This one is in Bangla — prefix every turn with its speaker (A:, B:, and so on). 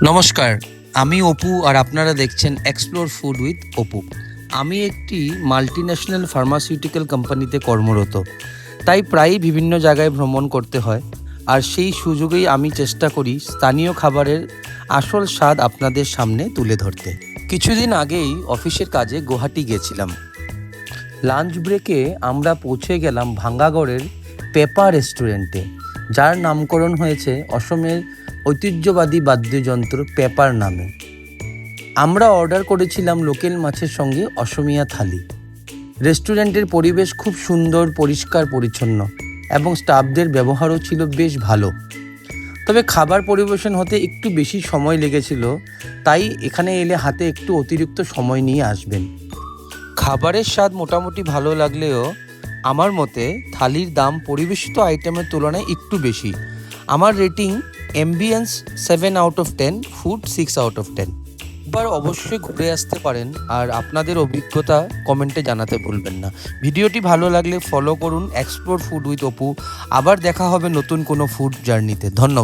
A: নমস্কার, আমি অপু আর আপনারা দেখছেন এক্সপ্লোর ফুড উইথ অপু। আমি একটি মাল্টিন্যাশনাল ফার্মাসিউটিক্যাল কোম্পানিতে কর্মরত, তাই প্রায়ই বিভিন্ন জায়গায় ভ্রমণ করতে হয়। আর সেই সুযোগেই আমি চেষ্টা করি স্থানীয় খাবারের আসল স্বাদ আপনাদের সামনে তুলে ধরতে। কিছুদিন আগেই অফিসের কাজে গুয়াহাটি গেছিলাম। লাঞ্চ ব্রেকে আমরা পৌঁছে গেলাম ভাঙ্গাগড়ের পেপা রেস্টুরেন্টে, যার নামকরণ হয়েছে অসমের ঐতিহ্যবাদী বাদ্যযন্ত্র পেপার নামে। আমরা অর্ডার করেছিলাম লোকেল মাছের সঙ্গে অসমিয়া থালি। রেস্টুরেন্টের পরিবেশ খুব সুন্দর, পরিষ্কার পরিচ্ছন্ন এবং স্টাফদের ব্যবহারও ছিল বেশ ভালো। তবে খাবার পরিবেশন হতে একটু বেশি সময় লেগেছিল, তাই এখানে এলে হাতে একটু অতিরিক্ত সময় নিয়ে আসবেন। খাবারের স্বাদ মোটামুটি ভালো লাগলেও আমার মতে থালির দাম পরিবেশিত আইটেমের তুলনায় একটু বেশি। আমার rating ambience 7 out of 10, food 6 out of 10। এবার অবশ্যই ঘুরে আসতে পারেন আর আপনাদের অভিজ্ঞতা কমেন্টে জানাতে ভুলবেন না। ভিডিওটি ভালো লাগলে ফলো করুন এক্সপ্লোর ফুড উইথ অপু। আবার দেখা হবে নতুন কোনো ফুড জার্নিতে। ধন্যবাদ।